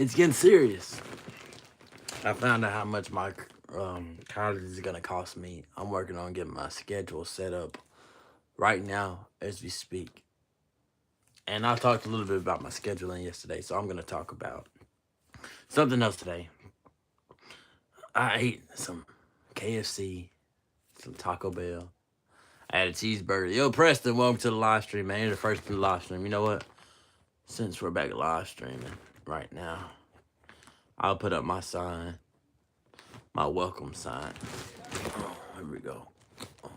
it's getting serious. I found out how much my college is gonna cost me. I'm working on getting my schedule set up right now as we speak. And I talked a little bit about my scheduling yesterday, so I'm gonna talk about something else today. I ate some KFC, some Taco Bell. I had a cheeseburger. Yo, Preston, welcome to the live stream, man. You're the first to the live stream. You know what? Since we're back live streaming right now, I'll put up my sign, my welcome sign. Oh, here we go. Oh,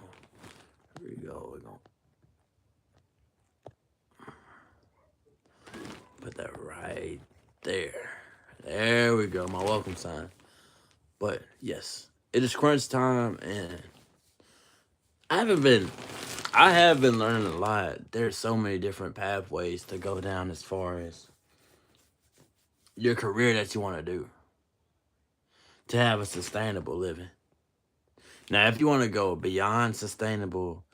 here we go. We're gonna put that right there. There we go. My welcome sign. But yes, it is crunch time, and I haven't been. I have been learning a lot. There's so many different pathways to go down as far as your career that you want to do to have a sustainable living. Now, if you want to go beyond sustainable,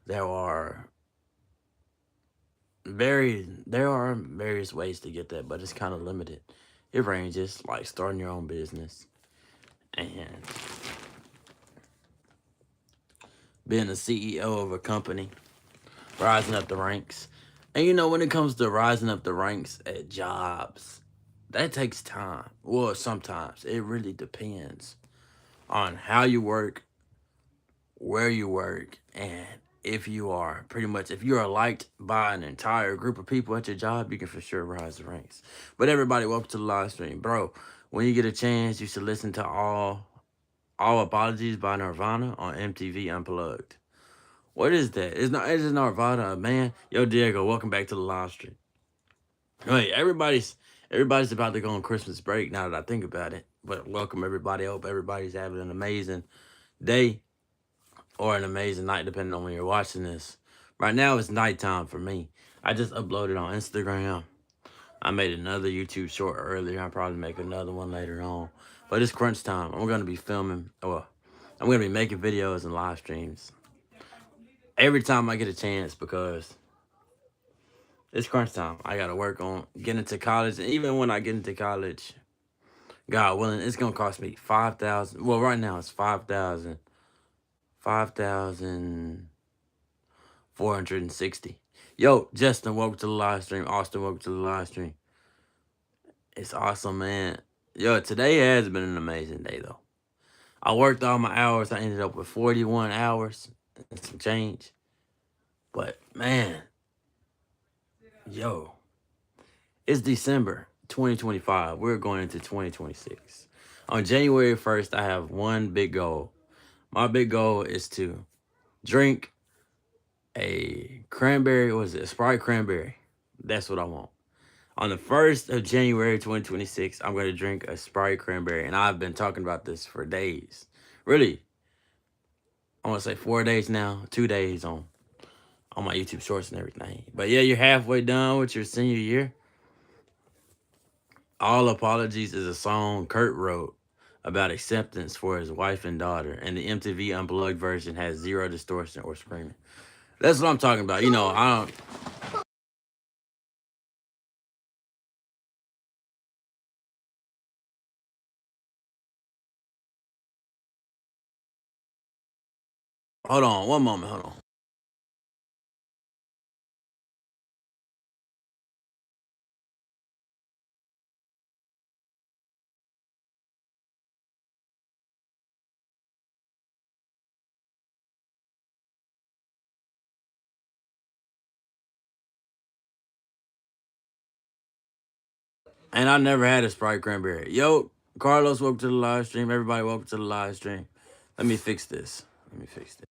there are there are various ways to get that, but it's kind of limited. It ranges like starting your own business and being a CEO of a company, rising up the ranks. And you know, when it comes to rising up the ranks at jobs, that takes time. Well, sometimes it really depends on how you work, where you work, and if you are pretty much if you are liked by an entire group of people at your job, you can for sure rise the ranks. But everybody, welcome to the live stream, bro. When you get a chance, you should listen to all apologies by Nirvana on MTV Unplugged. What is that? It's Nirvana, man. Yo, Diego, welcome back to the live stream. Hey, everybody's about to go on Christmas break now that I think about it. But welcome everybody. I hope everybody's having an amazing day or an amazing night, depending on when you're watching this. Right now, it's nighttime for me. I just uploaded on Instagram. I made another YouTube short earlier. I'll probably make another one later on. But it's crunch time. I'm going to be filming, or I'm going to be making videos and live streams every time I get a chance because it's crunch time. I got to work on getting to college. And even when I get into college, God willing, it's going to cost me 5,000. Well, right now it's 5,460. Yo, Justin, welcome to the live stream. Austin, welcome to the live stream. It's awesome, man. Yo, today has been an amazing day, though. I worked all my hours. I ended up with 41 hours and some change. But, man, yo, it's December 2025. We're going into 2026. On January 1st, I have one big goal. My big goal is to drink a cranberry, what is it? A Sprite cranberry. That's what I want. On the 1st of January 2026, I'm going to drink a Sprite cranberry. And I've been talking about this for days. Really, I want to say 4 days now, 2 days on my YouTube shorts and everything. But yeah, you're halfway done with your senior year. All Apologies is a song Kurt wrote about acceptance for his wife and daughter. And the MTV Unplugged version has zero distortion or screaming. That's what I'm talking about. You know, I don't... Hold on, one moment, hold on. And I never had a Sprite cranberry. Yo, Carlos, welcome to the live stream. Everybody, welcome to the live stream. Let me fix this. Let me fix this.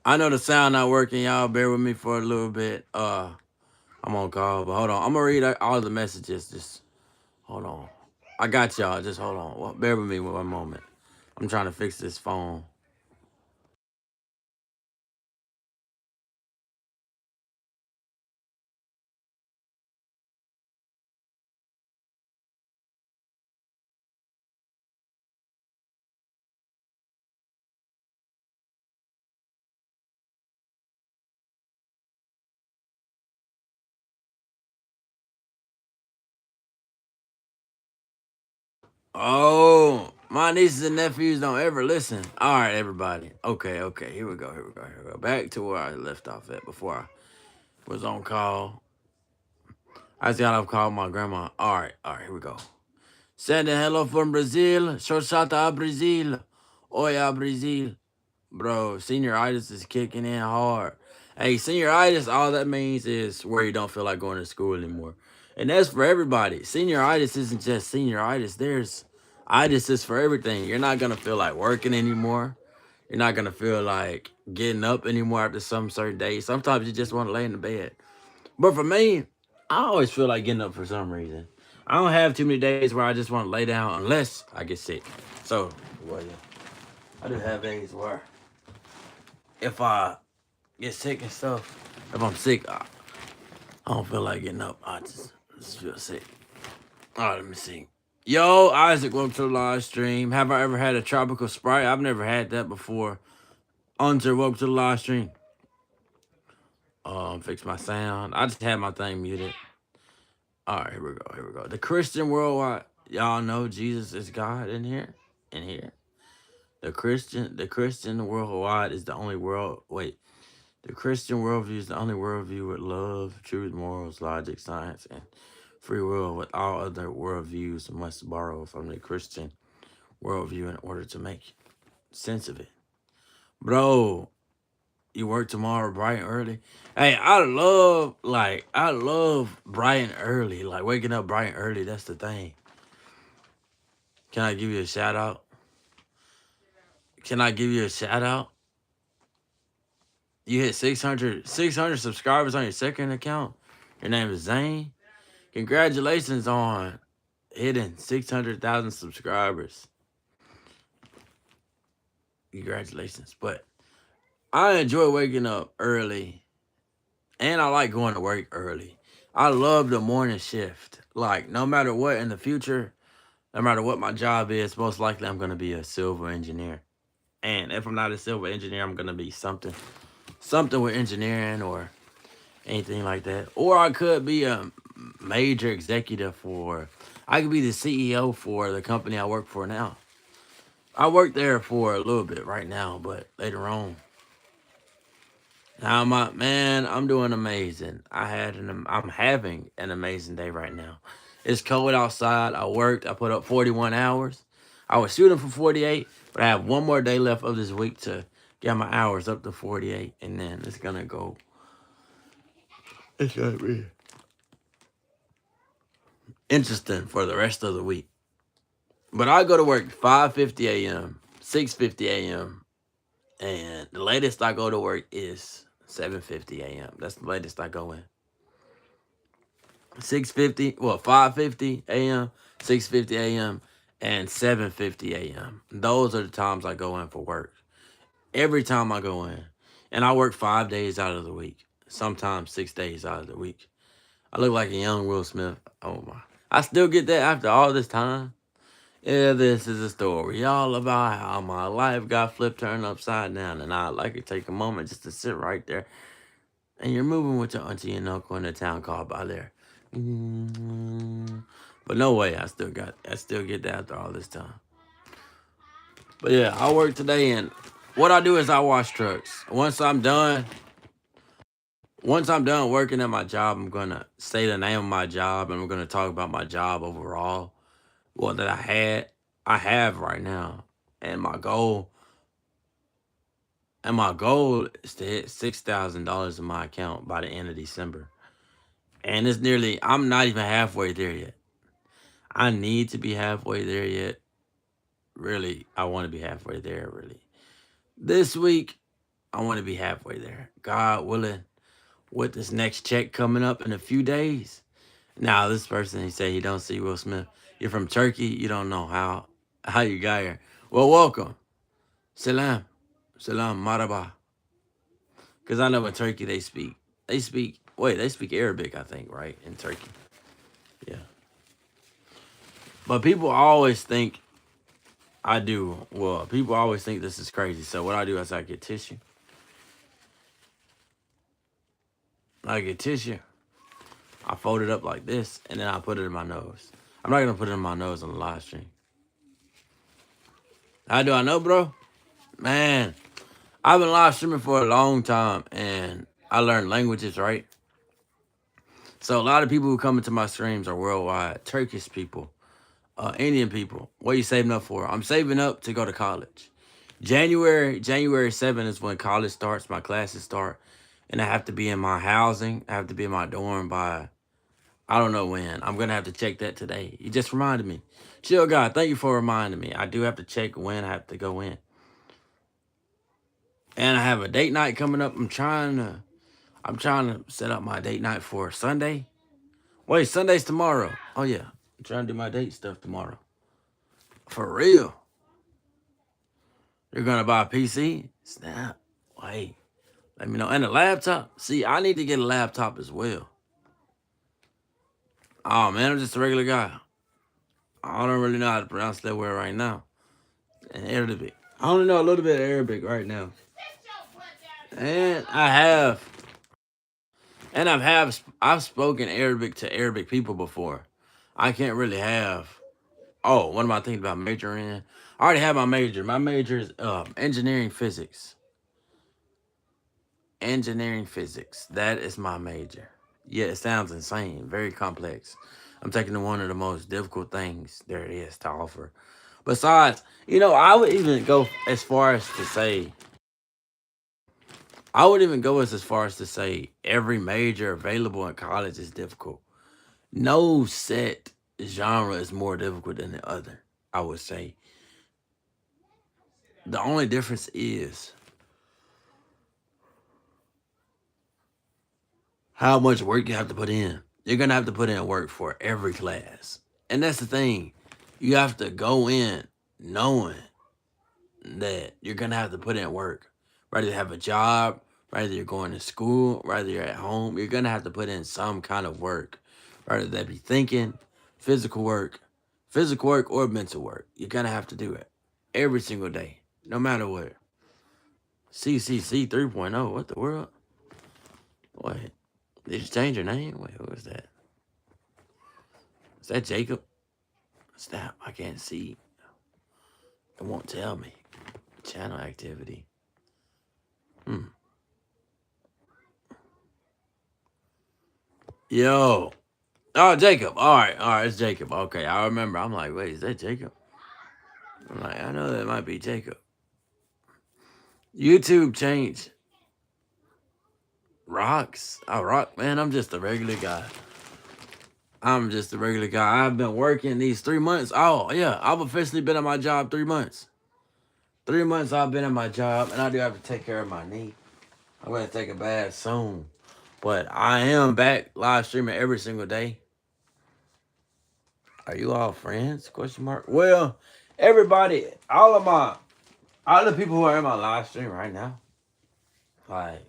I know the sound not working, y'all. Bear with me for a little bit. I'm on call, but hold on. I'm gonna read all the messages. Just hold on. I got y'all. Just hold on. Well, bear with me one moment. I'm trying to fix this phone. Oh, my nieces and nephews don't ever listen. All right, everybody. Okay. Here we go. Here we go. Back to where I left off at before I was on call. I just got off call with my grandma. All right. Here we go. Sending hello from Brazil. Xoxata a Brazil. Oi a Brazil. Bro, senioritis is kicking in hard. Hey, senioritis, all that means is where you don't feel like going to school anymore. And that's for everybody. Senioritis isn't just senioritis. There's itis is for everything. You're not gonna feel like working anymore. You're not gonna feel like getting up anymore after some certain days. Sometimes you just want to lay in the bed. But for me, I always feel like getting up for some reason. I don't have too many days where I just want to lay down unless I get sick. So, well, yeah, I do have days where if I get sick and stuff, if I'm sick, I don't feel like getting up. I just feel sick. All right, let me see. Yo, Isaac, welcome to the live stream. Have I ever had a tropical Sprite? I've never had that before. Unser, welcome to the live stream. Fix my sound. I just had my thing muted. All right, here we go. The Christian worldwide. Y'all know Jesus is God in here. In here. The Christian worldwide is the only world. Wait. The Christian worldview is the only worldview with love, truth, morals, logic, science, and free will. With all other worldviews must borrow from the Christian worldview in order to make sense of it. Bro, you work tomorrow bright and early. Hey, I love bright and early. Like waking up bright and early. That's the thing. Can I give you a shout out? Can I give you a shout out? You hit 600 subscribers on your second account. Your name is Zane. Congratulations on hitting 600,000 subscribers. Congratulations. But I enjoy waking up early and I like going to work early. I love the morning shift. Like, no matter what in the future, no matter what my job is, most likely I'm going to be a civil engineer. And if I'm not a civil engineer, I'm going to be something with engineering or anything like that. Or I could be a major executive I could be the CEO for the company I work for now. I work there for a little bit right now, but later on. Now I'm doing amazing. I'm having an amazing day right now. It's cold outside. I worked. I put up 41 hours. I was shooting for 48, but I have one more day left of this week to get my hours up to 48, and then it's gonna go. It's gonna be interesting for the rest of the week. But I go to work 5:50 a.m., 6:50 a.m., and the latest I go to work is 7:50 a.m. That's the latest I go in. 5:50 a.m., 6:50 a.m., and 7:50 a.m. Those are the times I go in for work. Every time I go in. And I work 5 days out of the week. Sometimes 6 days out of the week. I look like a young Will Smith. Oh my. I still get that after all this time. Yeah, this is a story all about how my life got flipped, turned upside down, and I'd like to take a moment just to sit right there. And you're moving with your auntie and uncle in a town called by there. But no way, I still get that after all this time. But yeah, I work today, and what I do is I wash trucks. Once I'm done working at my job, I'm gonna say the name of my job, and we're gonna talk about my job overall. Well, that I have right now, and my goal is to hit $6,000 in my account by the end of December. And I'm not even halfway there yet. I need to be halfway there yet. Really, I want to be halfway there, really. This week, I want to be halfway there. God willing, with this next check coming up in a few days. Now, this person, he said he don't see Will Smith. You're from Turkey. You don't know how you got here. Well, welcome. Salam. Salam. Maraba. Because I know in Turkey they speak Arabic, I think, right? In Turkey. Yeah. But people always think I do. Well, people always think this is crazy. So what I do is I get tissue. I get tissue. I fold it up like this, and then I put it in my nose. I'm not gonna put it in my nose on the live stream. How do I know, bro? Man, I've been live streaming for a long time, and I learned languages, right? So a lot of people who come into my streams are worldwide. Turkish people, Indian people. What are you saving up for? I'm saving up to go to college. January 7th is when college starts. My classes start, and I have to be in my housing. I have to be in my dorm by I don't know when. I'm gonna have to check that today. You just reminded me. Chill God, thank you for reminding me. I do have to check when I have to go in. And I have a date night coming up. I'm trying to set up my date night for Sunday. Wait, Sunday's tomorrow. Oh yeah. I'm trying to do my date stuff tomorrow. For real. You're gonna buy a PC? Snap. Wait. Let me know. And a laptop. See, I need to get a laptop as well. Oh man, I'm just a regular guy. I don't really know how to pronounce that word right now. And Arabic. I only know a little bit of Arabic right now. And I've spoken Arabic to Arabic people before. I can't really have. Oh, what am I thinking about majoring in? I already have my major. My major is engineering physics. Engineering physics. That is my major. Yeah, it sounds insane. Very complex. I'm taking one of the most difficult things there is to offer. Besides, I would even go as far as to say, every major available in college is difficult. No set genre is more difficult than the other, I would say. The only difference is how much work you have to put in. You're going to have to put in work for every class. And that's the thing. You have to go in knowing that you're going to have to put in work. Whether you have a job, whether you're going to school, whether you're at home, you're going to have to put in some kind of work. Whether that be thinking, physical work or mental work. You're going to have to do it every single day, no matter what. CCC 3.0, what the world? Wait, did you change your name? Wait, who is that? Is that Jacob? Snap, I can't see. It won't tell me. Channel activity. Yo. Oh, Jacob. All right, it's Jacob. Okay, I remember. I'm like, wait, is that Jacob? I'm like, I know that might be Jacob. YouTube changed. Rocks. Oh, rock, man, I'm just a regular guy. I've been working these 3 months. Oh, yeah, I've officially been at my job 3 months. 3 months I've been at my job, and I do have to take care of my knee. I'm going to take a bath soon. But I am back live streaming every single day. Are you all friends? Question mark. Well, everybody, all the people who are in my live stream right now, like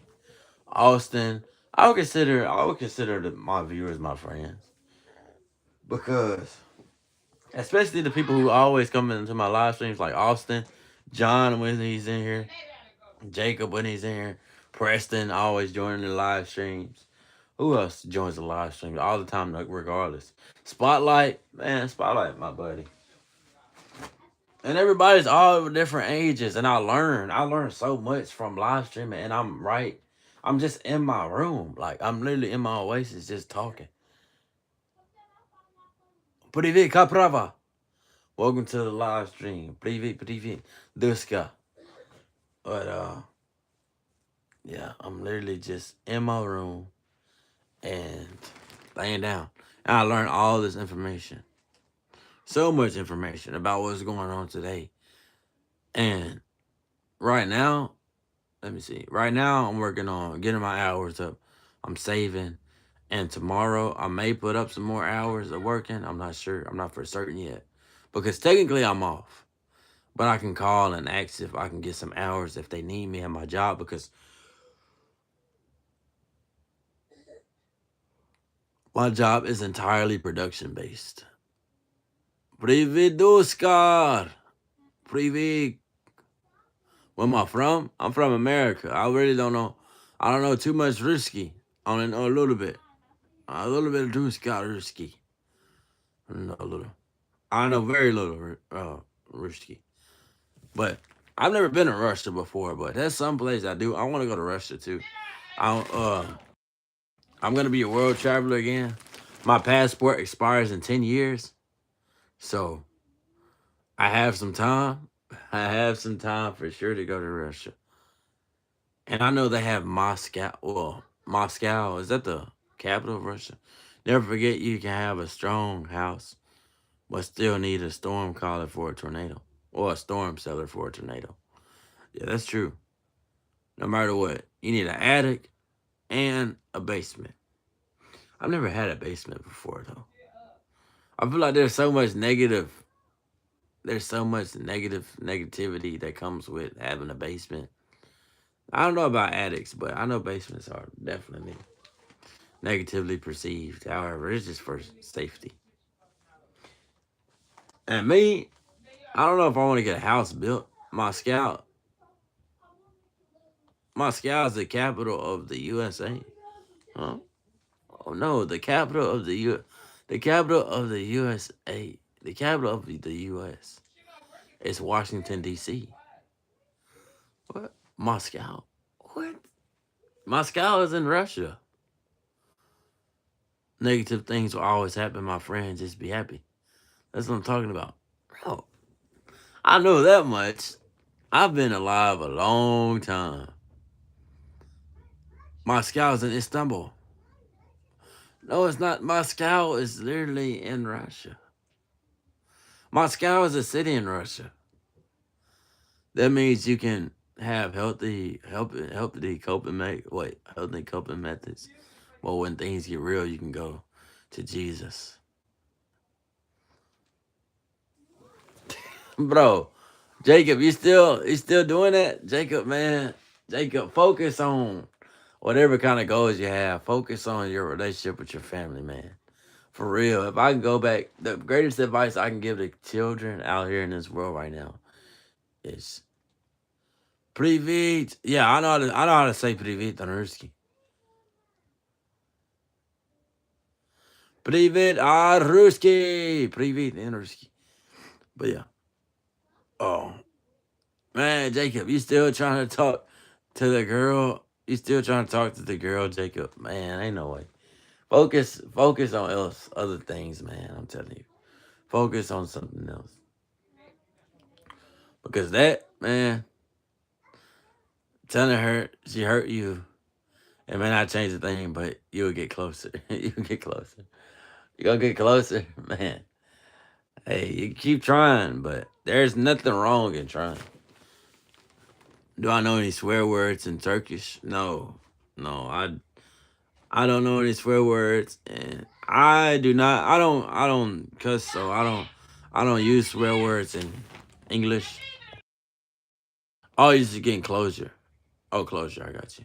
Austin, I would consider my viewers my friends, because especially the people who always come into my live streams, like Austin, John when he's in here, Jacob when he's in here, Preston always joining the live streams. Who else joins the live streams all the time, regardless? Spotlight, man, Spotlight, my buddy. And everybody's all different ages, and I learn so much from live streaming, and I'm just in my room, like I'm literally in my oasis just talking. Привет, Kaprava. Welcome to the live stream. Привет, Duska. But yeah, I'm literally just in my room and laying down. And I learned all this information. So much information about what's going on today. And right now, let me see. Right now, I'm working on getting my hours up. I'm saving, and tomorrow I may put up some more hours of working. I'm not sure. I'm not for certain yet, because technically I'm off. But I can call and ask if I can get some hours if they need me at my job because my job is entirely production based. Привет, Oscar. Привет. Where am I from? I'm from America. I really don't know. I don't know too much Ruski. I only know a little bit. A little bit of Ruski. I don't know a little. I know very little Ruski. But I've never been to Russia before, but that's some place I do. I want to go to Russia too. I I'm gonna be a world traveler again. My passport expires in 10 years, so I have some time. I have some time for sure to go to Russia. And I know they have Moscow. Well, Moscow is that the capital of Russia? Never forget you can have a strong house, but still need a storm caller for a tornado or a storm cellar for a tornado. Yeah, that's true. No matter what, you need an attic and a basement. I've never had a basement before though. I feel like there's so much negativity that comes with having a basement. I don't know about attics, but I know basements are definitely negatively perceived. However, it's just for safety. And me, I don't know if I want to get a house built. Moscow is the capital of the USA. Huh? Oh no, the capital of the USA, the capital of the US is Washington D.C. What? Moscow? What? Moscow is in Russia. Negative things will always happen, my friend. Just be happy. That's what I'm talking about. Bro, I know that much. I've been alive a long time. Moscow's in Istanbul. No, it's not. Moscow is literally in Russia. Moscow is a city in Russia. That means you can have healthy coping methods. Well, when things get real, you can go to Jesus. Bro, Jacob, you still doing that? Jacob, man. Jacob, focus on whatever kind of goals you have. Focus on your relationship with your family, man. For real. If I can go back, the greatest advice I can give to children out here in this world right now is Привет. Yeah, I know how to say Привет on Ruski. Привет, Ruski. Привет in Ruski. But yeah. Oh, man, Jacob, you still trying to talk to the girl? You still trying to talk to the girl, Jacob? Man, ain't no way. Focus on other things, man. I'm telling you. Focus on something else. Because that, man, telling her she hurt you, it may not change a thing, but you'll get closer. You'll get closer. You gonna get closer, man. Hey, you keep trying, but there's nothing wrong in trying. Do I know any swear words in Turkish? No, no. I don't know any swear words, and I do not. I don't cuss, so I don't use swear words in English. Oh, you're just getting closure. Oh, closure. I got you.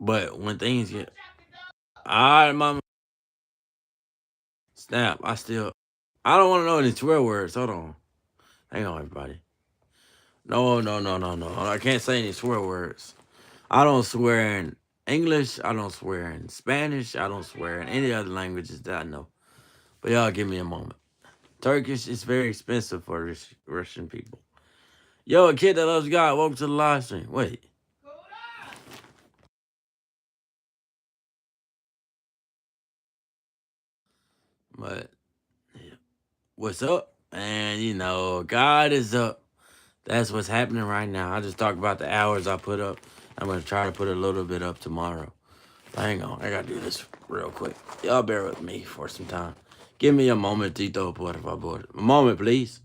But when things get all right, mama, snap. I don't want to know any swear words. Hold on. Hang on, everybody. No, no, no, no, no. I can't say any swear words. I don't swear in English. I don't swear in Spanish. I don't swear in any other languages that I know. But y'all give me a moment. Turkish is very expensive for Russian people. Yo, a kid that loves God, welcome to the live stream. Wait. But yeah. What's up? And God is up. That's what's happening right now. I just talked about the hours I put up. I'm gonna try to put a little bit up tomorrow. Hang on, I gotta do this real quick. Y'all bear with me for some time. Give me a moment, Tito, por favor. A moment, please.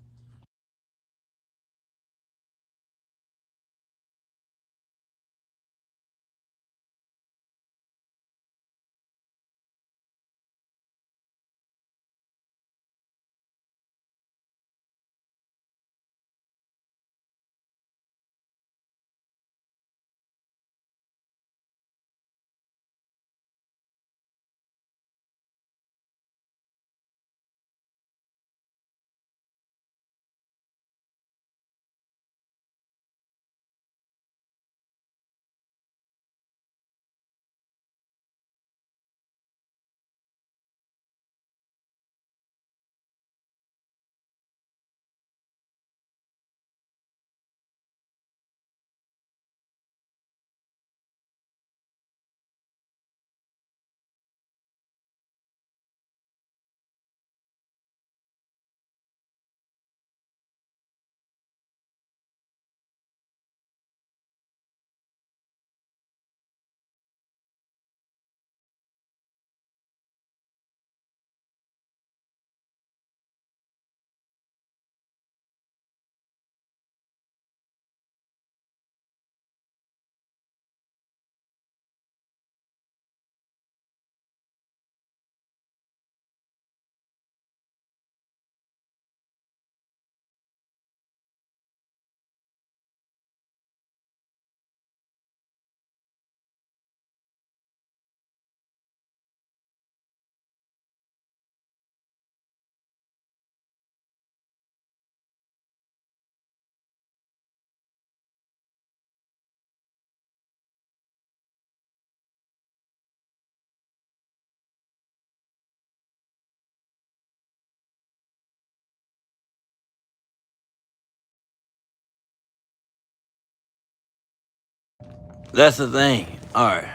That's the thing. All right.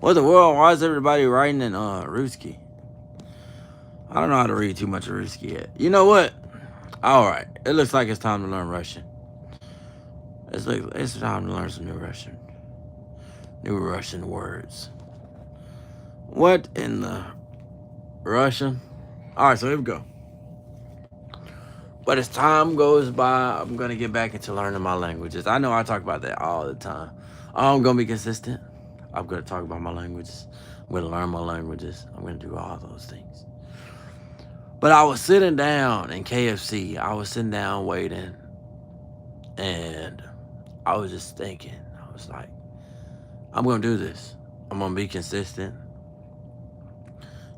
What the world? Why is everybody writing in Ruski? I don't know how to read too much of Ruski yet. You know what? All right. It looks like it's time to learn Russian. It's time to learn some new Russian words. What in the Russian? All right. So here we go. But as time goes by, I'm gonna get back into learning my languages. I know I talk about that all the time. I'm gonna be consistent. I'm gonna talk about my languages. I'm gonna learn my languages. I'm gonna do all those things. But I was sitting down in KFC. I was sitting down waiting, and I was just thinking. I was like, I'm gonna do this. I'm gonna be consistent.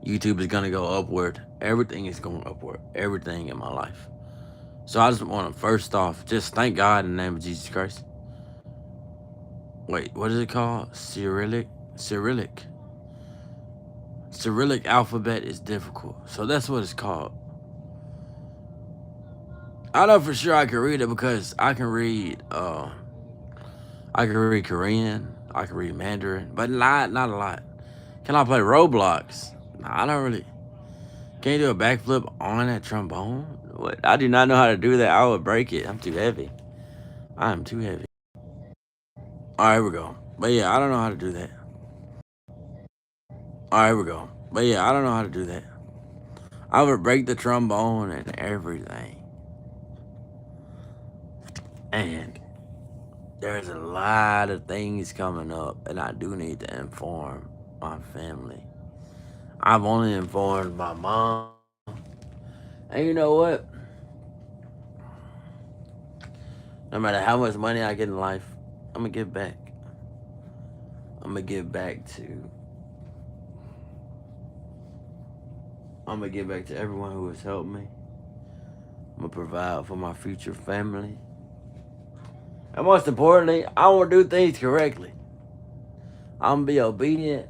YouTube is gonna go upward. Everything is going upward. Everything in my life. So I just want to first off just thank God in the name of Jesus Christ. Wait, what is it called? Cyrillic. Cyrillic alphabet is difficult. So that's what it's called. I know for sure I can read it because I can read Korean, I can read Mandarin, but not a lot. Can I play Roblox? Nah, I don't really. Can you do a backflip on that trombone? What? I do not know how to do that. I would break it. I'm too heavy. I am too heavy. All right, here we go. But yeah, I don't know how to do that. All right, here we go. But yeah, I don't know how to do that. I would break the trombone and everything. And there's a lot of things coming up, and I do need to inform my family. I've only informed my mom. And you know what? No matter how much money I get in life, I'm gonna give back. I'm gonna give back to. I'm gonna give back to everyone who has helped me. I'm gonna provide for my future family. And most importantly, I want to do things correctly. I'm gonna be obedient,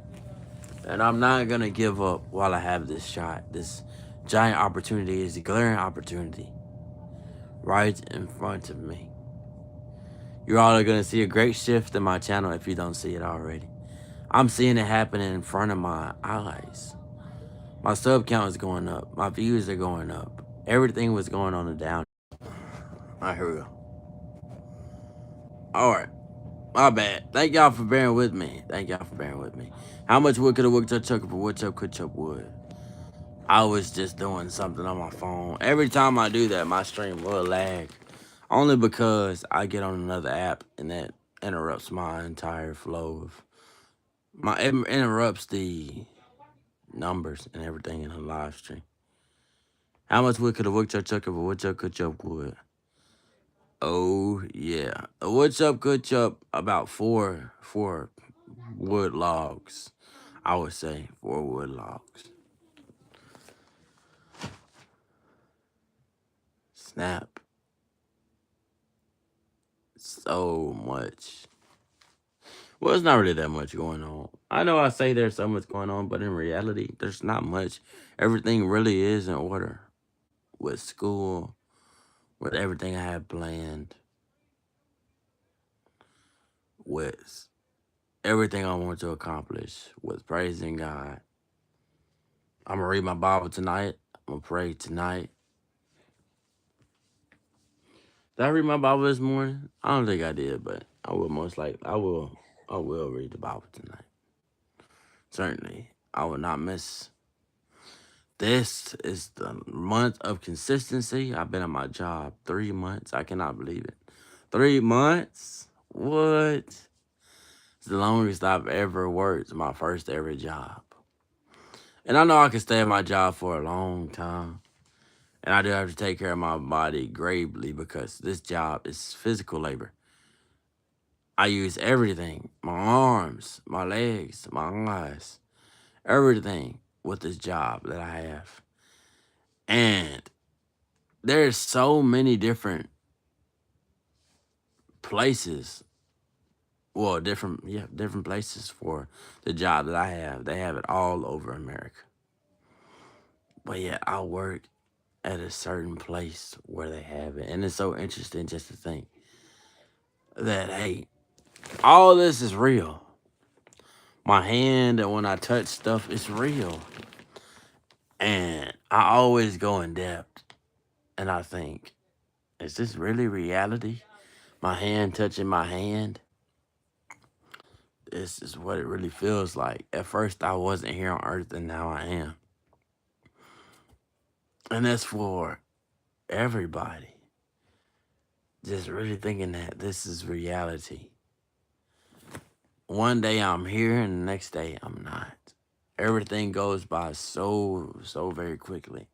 and I'm not gonna give up while I have this shot. This giant opportunity is a glaring opportunity right in front of me. You're all gonna see a great shift in my channel if you don't see it already. I'm seeing it happening in front of my eyes. My sub count is going up. My views are going up. Everything was going on the down. All right, here we go. All right. My bad. Thank y'all for bearing with me. Thank y'all for bearing with me. How much wood could a woodchuck chuck if a woodchuck could chuck wood? I was just doing something on my phone. Every time I do that, my stream will lag. Only because I get on another app and that interrupts my entire flow of it interrupts the numbers and everything in a live stream. How much wood could a woodchuck chuck if a woodchuck could chuck wood? Oh yeah. A woodchuck could chuck about four wood logs. I would say 4 wood logs. Snap. So much. Well, it's not really that much going on. I know I say there's so much going on, but in reality, there's not much. Everything really is in order with school, with everything I have planned, with everything I want to accomplish, with praising God. I'm going to read my Bible tonight. I'm going to pray tonight. Did I read my Bible this morning? I don't think I did, but I will most likely. I will read the Bible tonight. Certainly. I will not miss. This is the month of consistency. I've been at my job 3 months. I cannot believe it. 3 months? What? It's the longest I've ever worked. My first ever job. And I know I can stay at my job for a long time. And I do have to take care of my body gravely because this job is physical labor. I use everything, my arms, my legs, my eyes, everything with this job that I have. And there's so many different places. Well, different places for the job that I have. They have it all over America. But yeah, I work at a certain place where they have it. And it's so interesting just to think that, hey, All this is real. My hand and when I touch stuff, it's real. And I always go in depth and I think, is this really reality? My hand touching my hand? This is what it really feels like. At first, I wasn't here on earth, and now I am. And that's for everybody. Just really thinking that this is reality. One day I'm here, and the next day I'm not. Everything goes by so very quickly.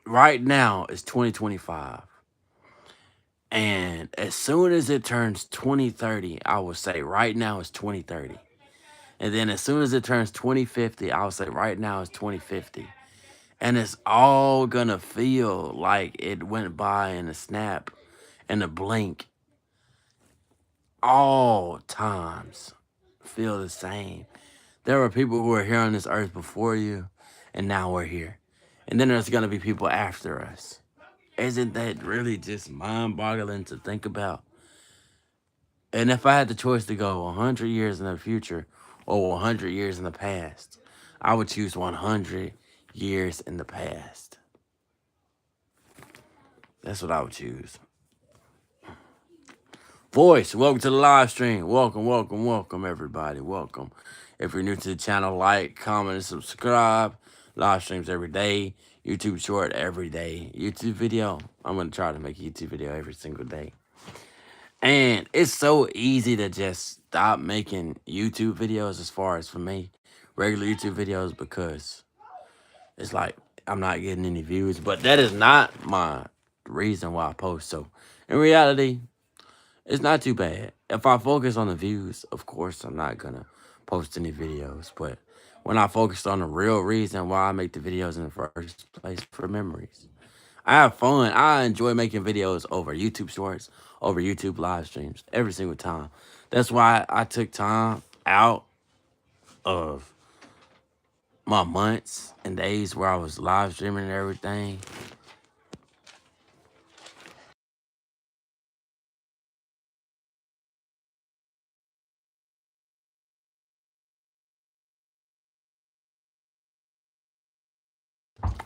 Right now, it's 2025. And as soon as it turns 2030, I will say right now it's 2030. And then as soon as it turns 2050, I'll say right now it's 2050. And it's all gonna feel like it went by in a snap, in a blink. All times feel the same. There were people who were here on this earth before you, and now we're here. And then there's gonna be people after us. Isn't that really just mind-boggling to think about? And if I had the choice to go 100 years in the future or 100 years in the past, I would choose 100 years in the past. That's what I would choose. Voice, welcome to the live stream. Welcome, everybody. Welcome. If you're new to the channel, like, comment, and subscribe. Live streams every day. YouTube short every day. YouTube video. I'm going to try to make a YouTube video every single day. And it's so easy to just stop making YouTube videos as far as for me. Regular YouTube videos because it's like I'm not getting any views. But that is not my reason why I post. So in reality, it's not too bad. If I focus on the views, of course, I'm not going to post any videos. But when I focus on the real reason why I make the videos in the first place, for memories. I have fun. I enjoy making videos over YouTube shorts, over YouTube live streams, every single time. That's why I took time out of my months and days where I was live streaming and everything.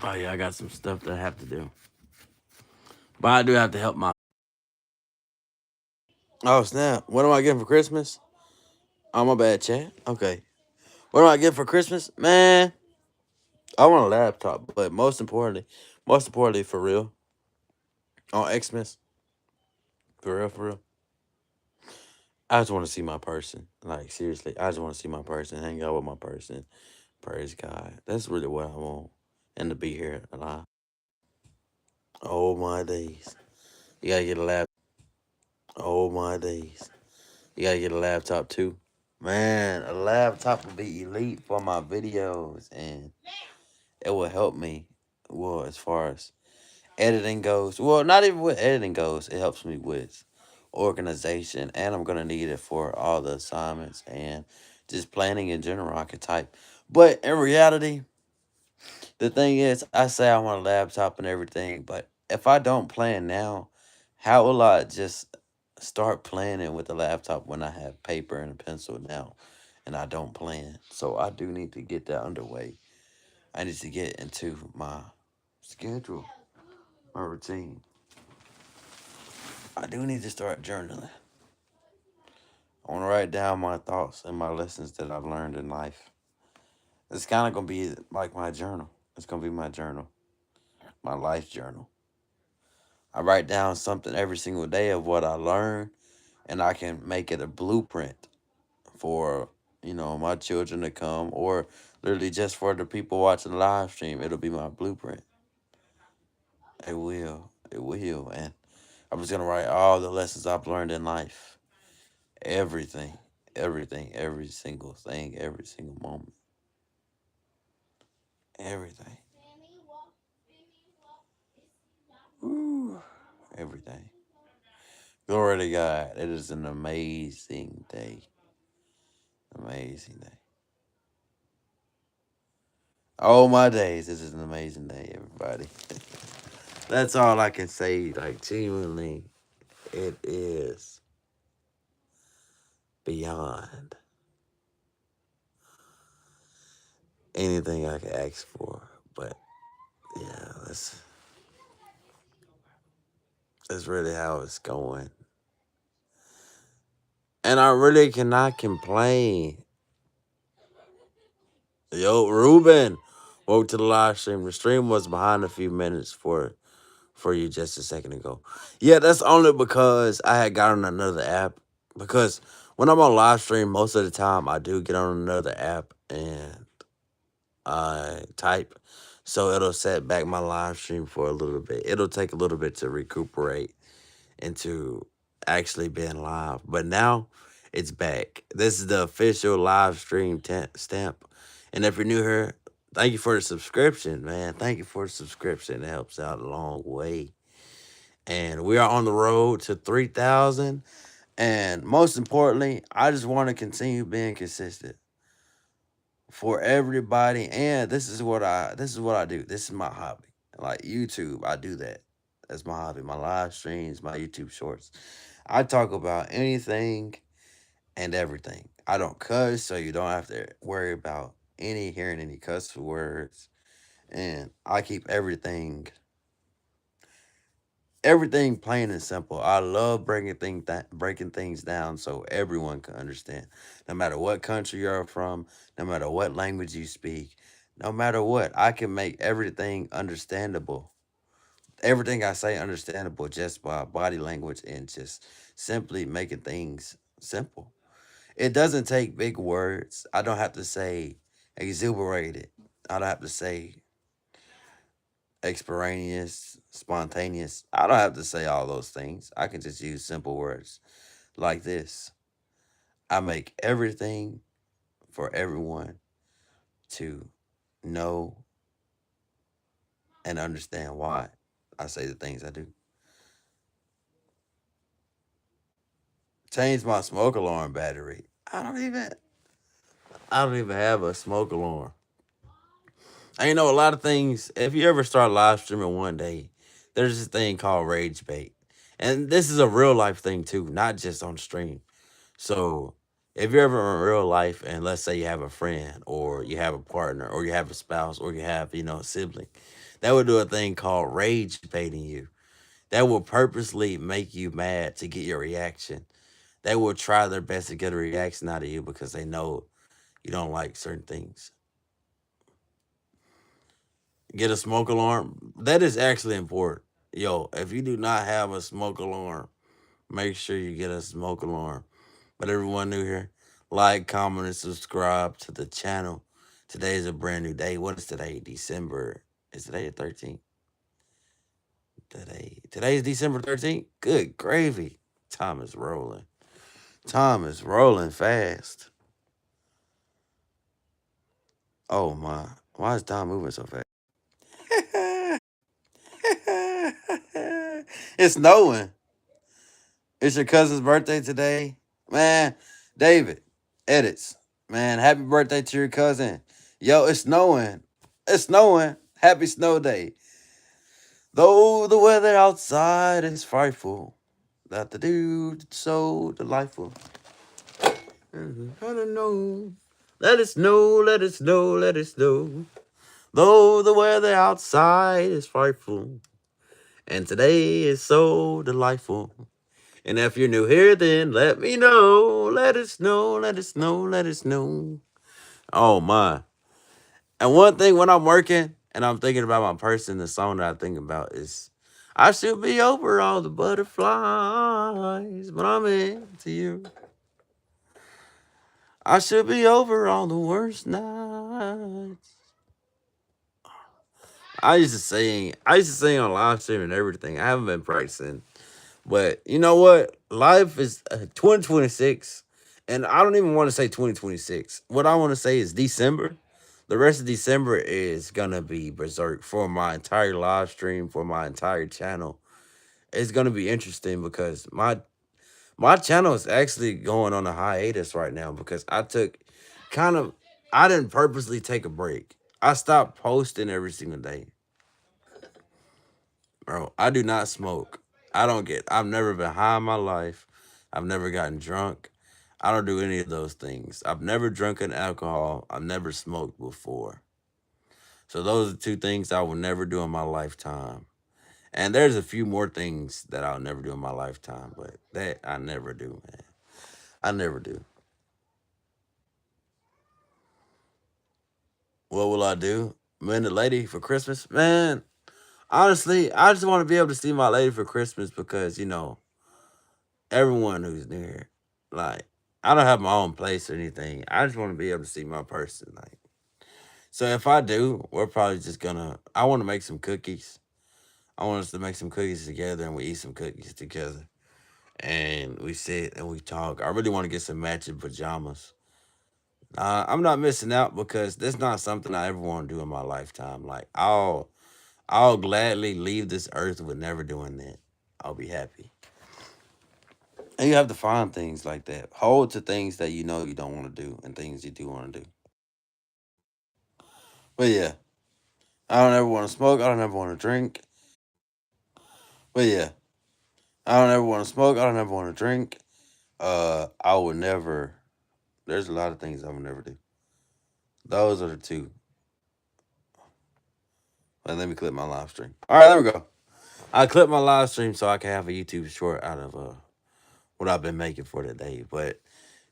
Oh yeah, I got some stuff that I have to do. But I do have to help my... Oh snap. What am I getting for Christmas? Oh, my bad, chat. Okay. What do I get for Christmas? Man, I want a laptop, but most importantly for real, on Xmas, for real. I just want to see my person. Like, seriously, I just want to see my person, hang out with my person. Praise God. That's really what I want. And to be here alive. Oh, my days. You got to get a laptop. Oh, my days. You got to get a laptop, too. Man, a laptop would be elite for my videos. And it will help me, well, as far as editing goes. Well, not even with editing goes. It helps me with organization, and I'm gonna need it for all the assignments and just planning in general. I could type, but in reality, the thing is, I say I want a laptop and everything, but if I don't plan now, how will I just start planning with the laptop when I have paper and a pencil now, and I don't plan? So I do need to get that underway. I need to get into my schedule, my routine. I do need to start journaling. I want to write down my thoughts and my lessons that I've learned in life. It's kind of going to be like my journal. It's going to be my journal, my life journal. I write down something every single day of what I learn, and I can make it a blueprint for, my children to come, or literally just for the people watching the live stream. It'll be my blueprint. It will. It will. And I'm just going to write all the lessons I've learned in life. Everything, every single thing, every single moment, everything. Ooh, everything. Glory to God. It is an amazing day. Amazing day. Oh, my days. This is an amazing day, everybody. That's all I can say. Like, genuinely, it is beyond anything I could ask for. But yeah, that's really how it's going. And I really cannot complain. Yo, Ruben, woke to the live stream. The stream was behind a few minutes for you just a second ago. Yeah, that's only because I had got on another app. Because when I'm on live stream, most of the time I do get on another app and I type. So it'll set back my live stream for a little bit. It'll take a little bit to recuperate into actually being live. But now it's back. This is the official live stream stamp. And if you're new here, thank you for the subscription, man. Thank you for the subscription. It helps out a long way. And we are on the road to 3,000. And most importantly, I just want to continue being consistent for everybody. And this is what I do. This is my hobby. Like YouTube, I do that. That's my hobby. My live streams, my YouTube shorts. I talk about anything and everything. I don't cuss, so you don't have to worry about hearing any cuss words. And I keep everything plain and simple. I love breaking things down so everyone can understand. No matter what country you're from, no matter what language you speak, no matter what, I can make everything understandable. Everything I say understandable just by body language and just simply making things simple. It doesn't take big words. I don't have to say exuberated. I don't have to say extemporaneous, spontaneous. I don't have to say all those things. I can just use simple words like this. I make everything for everyone to know and understand why I say the things I do. Change my smoke alarm battery. I don't even have a smoke alarm. And you know a lot of things, if you ever start live streaming one day, there's this thing called rage bait. And this is a real life thing too, not just on stream. So if you're ever in real life and let's say you have a friend or you have a partner or you have a spouse or you have, a sibling, that would do a thing called rage baiting you. That will purposely make you mad to get your reaction. They will try their best to get a reaction out of you because they know you don't like certain things. Get a smoke alarm. That is actually important. Yo, if you do not have a smoke alarm, make sure you get a smoke alarm. But everyone new here, like, comment, and subscribe to the channel. Today is a brand new day. What is today? December. Is today the 13th? Today is December 13th? Good gravy. Time is rolling. Time is rolling fast. Oh my. Why is time moving so fast? It's snowing. It's your cousin's birthday today. Man, David, edits. Man, happy birthday to your cousin. Yo, it's snowing. It's snowing. Happy snow day. Though the weather outside is frightful, that the dude so delightful. I don't know. Let it snow, let it snow, let it snow. Though the weather outside is frightful, and today is so delightful. And if you're new here, then let me know. Let it snow, let it snow, let it snow. Oh my. And one thing when I'm working and I'm thinking about my person, the song that I think about is I should be over all the butterflies, but I'm into you. I should be over all the worst nights. I used to sing on live stream and everything. I haven't been practicing. But you know what? Life is 2026. And I don't even want to say 2026. What I want to say is December. The rest of December is going to be berserk for my entire live stream, for my entire channel. It's going to be interesting because my channel is actually going on a hiatus right now because kind of I didn't purposely take a break. I stopped posting every single day. Bro, I do not smoke. I've never been high in my life. I've never gotten drunk. I don't do any of those things. I've never drunken alcohol. I've never smoked before. So those are two things I will never do in my lifetime. And there's a few more things that I'll never do in my lifetime, but that I never do, man. I never do. What will I do? Man, the lady for Christmas? Man, honestly, I just want to be able to see my lady for Christmas because, everyone who's near, like, I don't have my own place or anything. I just want to be able to see my person. Like, so if I do, we're probably just gonna, I want to make some cookies. I want us to make some cookies together and we eat some cookies together. And we sit and we talk. I really want to get some matching pajamas. I'm not missing out because that's not something I ever want to do in my lifetime. Like I'll gladly leave this earth with never doing that. I'll be happy. And you have to find things like that. Hold to things that you know you don't want to do and things you do want to do. But yeah, I don't ever want to smoke. I don't ever want to drink. But yeah, I don't ever want to smoke. I don't ever want to drink. I would never. There's a lot of things I would never do. Those are the two. Let me clip my live stream. All right, there we go. I clipped my live stream so I can have a YouTube short out of what I've been making for today. But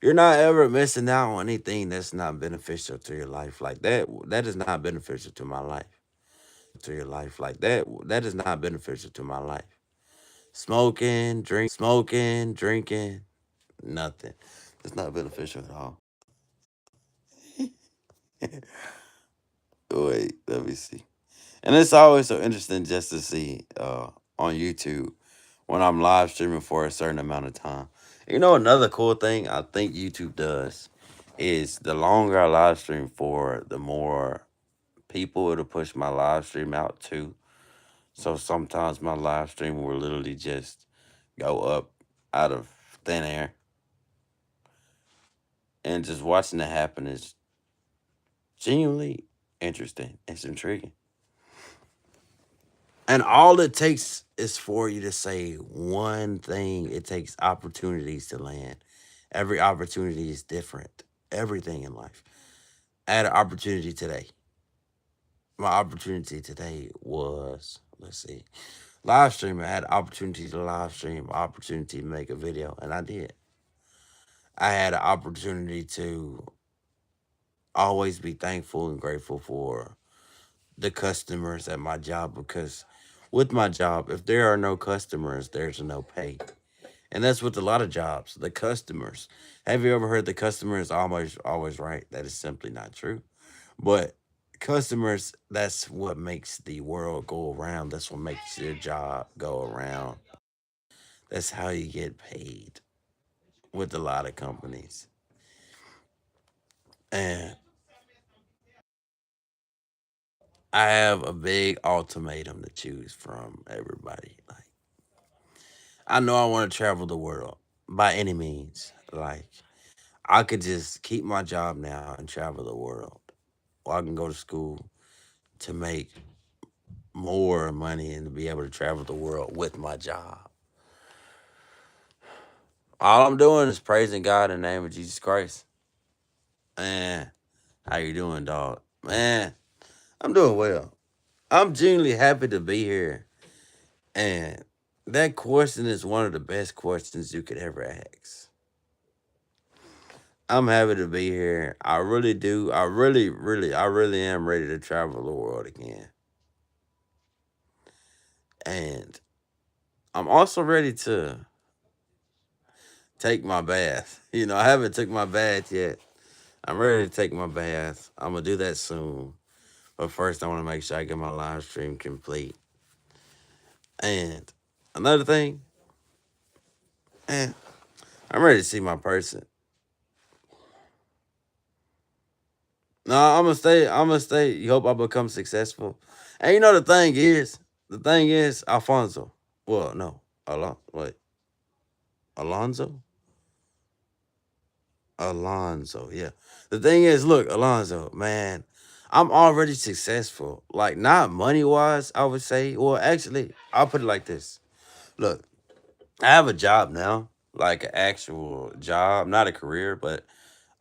you're not ever missing out on anything that's not beneficial to your life. Like that, that is not beneficial to my life. To your life like that, that is not beneficial to my life. Smoking, drinking, nothing. It's not beneficial at all. Wait, let me see. And it's always so interesting just to see on YouTube when I'm live streaming for a certain amount of time. Another cool thing I think YouTube does is the longer I live stream for, the more people it'll push my live stream out to. So sometimes my live stream will literally just go up out of thin air. And just watching it happen is genuinely interesting. It's intriguing. And all it takes is for you to say one thing. It takes opportunities to land. Every opportunity is different. Everything in life. I had an opportunity today. My opportunity today was, let's see, live stream. I had an opportunity to live stream, opportunity to make a video, and I did. I had an opportunity to always be thankful and grateful for the customers at my job because with my job, if there are no customers, there's no pay. And that's with a lot of jobs, the customers. Have you ever heard the customer is always right? That is simply not true. But customers, that's what makes the world go around. That's what makes your job go around. That's how you get paid with a lot of companies. And I have a big ultimatum to choose from everybody. Like I know I want to travel the world by any means. Like I could just keep my job now and travel the world. Or I can go to school to make more money and to be able to travel the world with my job. All I'm doing is praising God in the name of Jesus Christ. Man, how you doing, dog? Man, I'm doing well. I'm genuinely happy to be here. And that question is one of the best questions you could ever ask. I'm happy to be here. I really do. I really am ready to travel the world again. And I'm also ready to take my bath. I haven't took my bath yet. I'm ready to take my bath. I'm gonna do that soon. But first, I want to make sure I get my live stream complete. And another thing, man, I'm ready to see my person. No, I'm gonna stay. I'm gonna stay. You hope I become successful. And the thing is, Alfonso. Well, no, wait, Alonzo. Alonzo, yeah. The thing is, look, Alonzo, man, I'm already successful. Like, not money wise, I would say. Well, actually, I'll put it like this. Look, I have a job now. like an actual job, not a career, but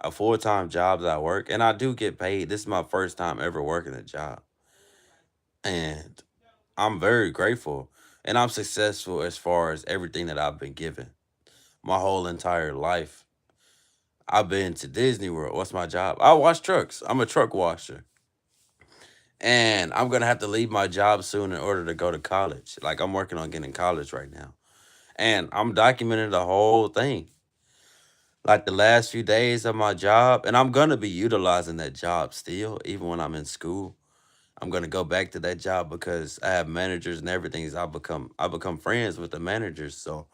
a full time job that I work, and I do get paid. This is my first time ever working a job, and I'm very grateful. And I'm successful as far as everything that I've been given. My whole entire life, I've been to Disney World. What's my job? I wash trucks. I'm a truck washer. And I'm gonna have to leave my job soon in order to go to college. Like I'm working on getting college right now. And I'm documenting the whole thing. Like the last few days of my job. And I'm gonna be utilizing that job still, even when I'm in school. I'm gonna go back to that job because I have managers and everything. I become friends with the managers. So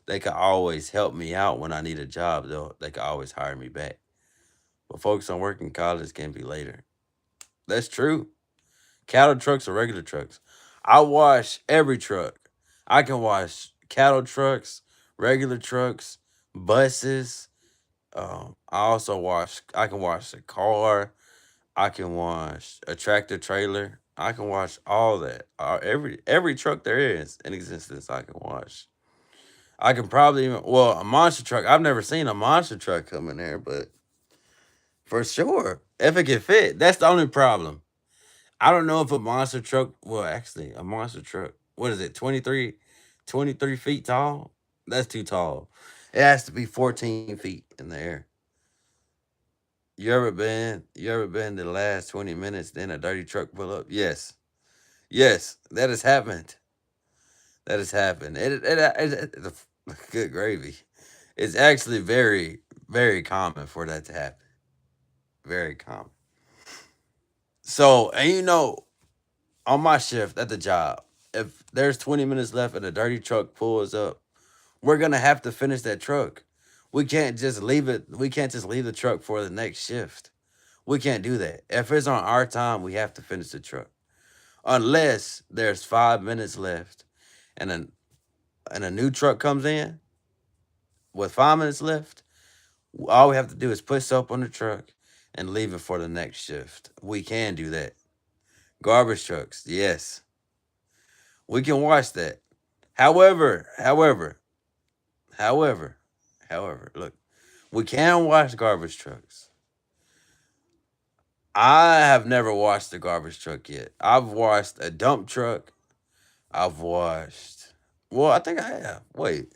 they can always help me out when I need a job, though. They can always hire me back. But focus on working college can be later. That's true. Cattle trucks or regular trucks. I wash every truck. I can wash cattle trucks, regular trucks, buses. I also wash. I can wash a car. I can wash a tractor trailer. I can wash all that. Every truck there is in existence. I can wash. I can probably even a monster truck. I've never seen a monster truck come in there, but for sure, if it can fit, that's the only problem. I don't know if a monster truck, well, actually, a monster truck, what is it, 23 feet tall? That's too tall. It has to be 14 feet in the air. You ever been the last 20 minutes, then a dirty truck pull up? Yes. Yes, that has happened. That has happened. Good gravy. It's actually very, very common for that to happen. Very common. So, and on my shift at the job, if there's 20 minutes left and a dirty truck pulls up, we're gonna have to finish that truck. We can't just leave it. We can't just leave the truck for the next shift. We can't do that. If it's on our time, we have to finish the truck. Unless there's 5 minutes left and a new truck comes in with 5 minutes left, all we have to do is put soap on the truck and leave it for the next shift. We can do that. Garbage trucks, yes. We can wash that. However, however, however, look, we can wash garbage trucks. I have never washed a garbage truck yet. I've washed a dump truck. I've washed. Well, I think I have. Wait,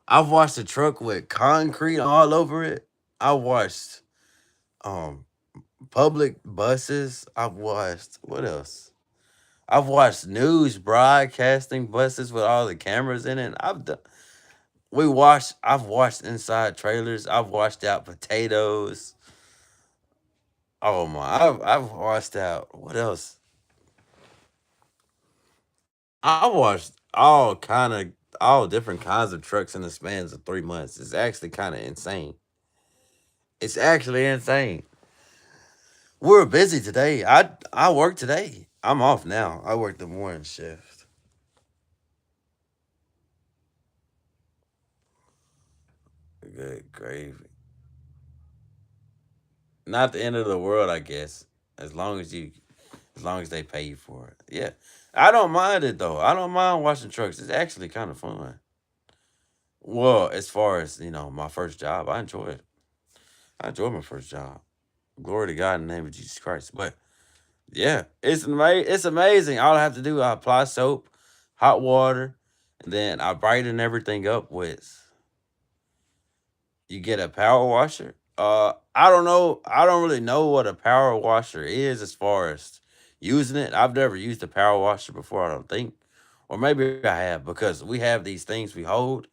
I've washed a truck with concrete all over it. I washed um public buses. I've watched what else? I've watched news broadcasting buses with all the cameras in it. I've washed inside trailers. I've washed out potatoes. Oh my! I've washed out what else? I watched all different kinds of trucks in the spans of 3 months. It's actually kind of insane. It's actually insane. We're busy today. I work today. I'm off now. I work the morning shift. Good gravy. Not the end of the world, I guess. As long as as long as they pay you for it. Yeah. I don't mind it though. I don't mind washing trucks. It's actually kind of fun. Well, as far as, my first job, I enjoy it. I enjoy my first job. Glory to God in the name of Jesus Christ. But yeah, it's amazing. All I have to do, I apply soap, hot water, and then I brighten everything up with you get a power washer. I don't know. I don't really know what a power washer is as far as using it. I've never used a power washer before, I don't think. Or maybe I have because we have these things we hold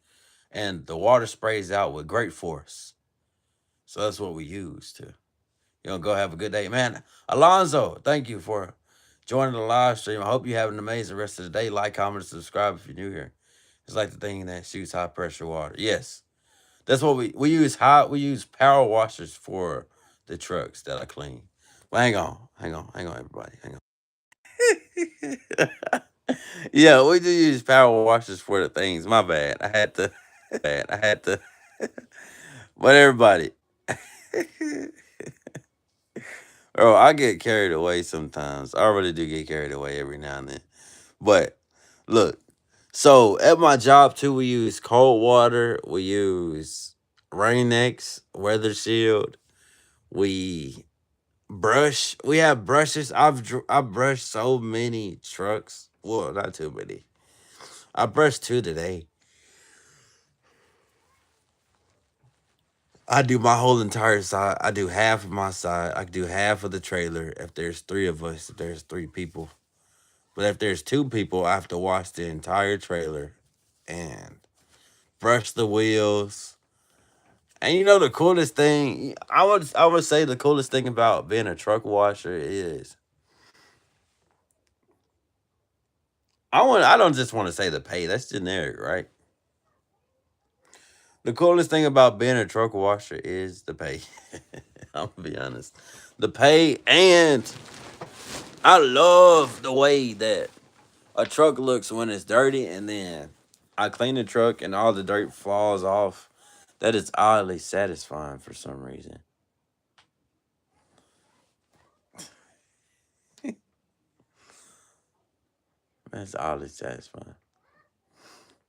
and the water sprays out with great force. So that's what we use to, go have a good day. Man, Alonzo, thank you for joining the live stream. I hope you have an amazing rest of the day. Like, comment, and subscribe if you're new here. It's like the thing that shoots high pressure water. Yes. That's what we use power washers for the trucks that I clean. Well, hang on, everybody, hang on. Yeah, we do use power washers for the things. My bad. I had to. But everybody, bro, I get carried away sometimes. I really do get carried away every now and then. But look, So at my job too, we use cold water, we use Rain-X, Weather Shield, we brush. We have brushes. I brushed so many trucks. Well, not too many. I brushed two today. I do my whole entire side. I do half of my side. I do half of the trailer. If there's three of us, if there's three people. But if there's two people, I have to wash the entire trailer and brush the wheels. And you know the coolest thing, I would say the coolest thing about being a truck washer is I don't just want to say the pay. That's generic, right? The coolest thing about being a truck washer is the pay. I'm gonna be honest. The pay, and I love the way that a truck looks when it's dirty and then I clean the truck and all the dirt falls off. That is oddly satisfying for some reason. That's oddly satisfying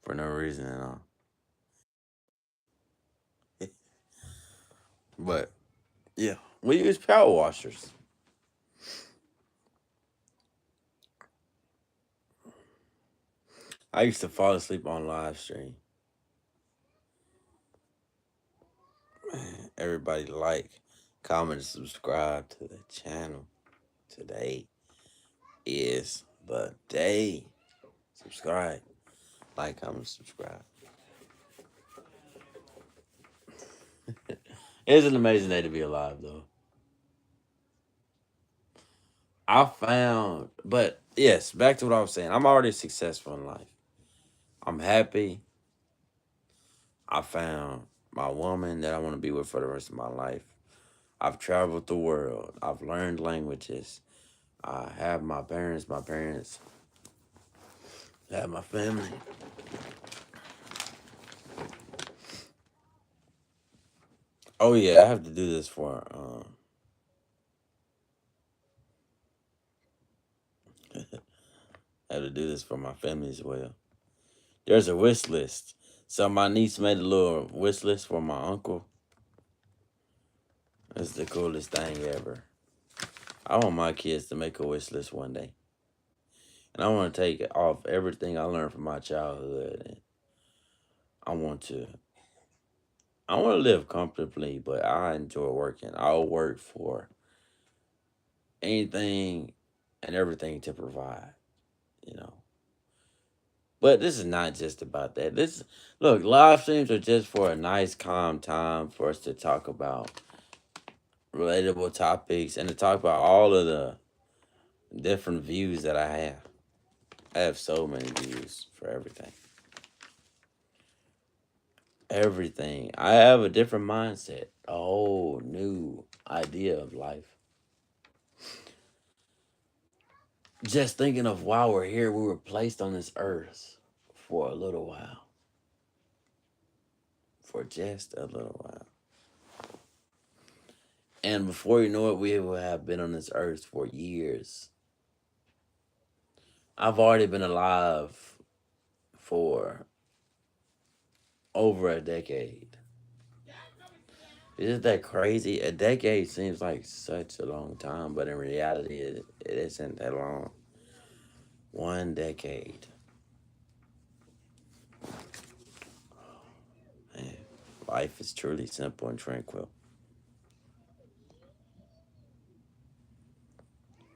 for no reason at all. But yeah, we use power washers. I used to fall asleep on live stream. Everybody like, comment, and subscribe to the channel. Today is the day. Subscribe, like, comment, subscribe. It's an amazing day to be alive, though. I found, but yes, back to what I was saying. I'm already successful in life. I'm happy. I found my woman that I want to be with for the rest of my life. I've traveled the world. I've learned languages. I have my parents. My parents have my family. Oh yeah, I have to do this for I have to do this for my family as well. There's a wish list. So my niece made a little wish list for my uncle. It's the coolest thing ever. I want my kids to make a wish list one day. And I want to take off everything I learned from my childhood. And I want to I want to live comfortably, but I enjoy working. I'll work for anything and everything to provide, you know. But this is not just about that. This look, live streams are just for a nice, calm time for us to talk about relatable topics and to talk about all of the different views that I have. I have so many views for everything. Everything. I have a different mindset, a whole new idea of life. Just thinking of while we're here, we were placed on this earth for a little while. For just a little while. And before you know it, we will have been on this earth for years. I've already been alive for over a decade. Isn't that crazy? A decade seems like such a long time, but in reality, it isn't that long. 1 decade. Man, life is truly simple and tranquil.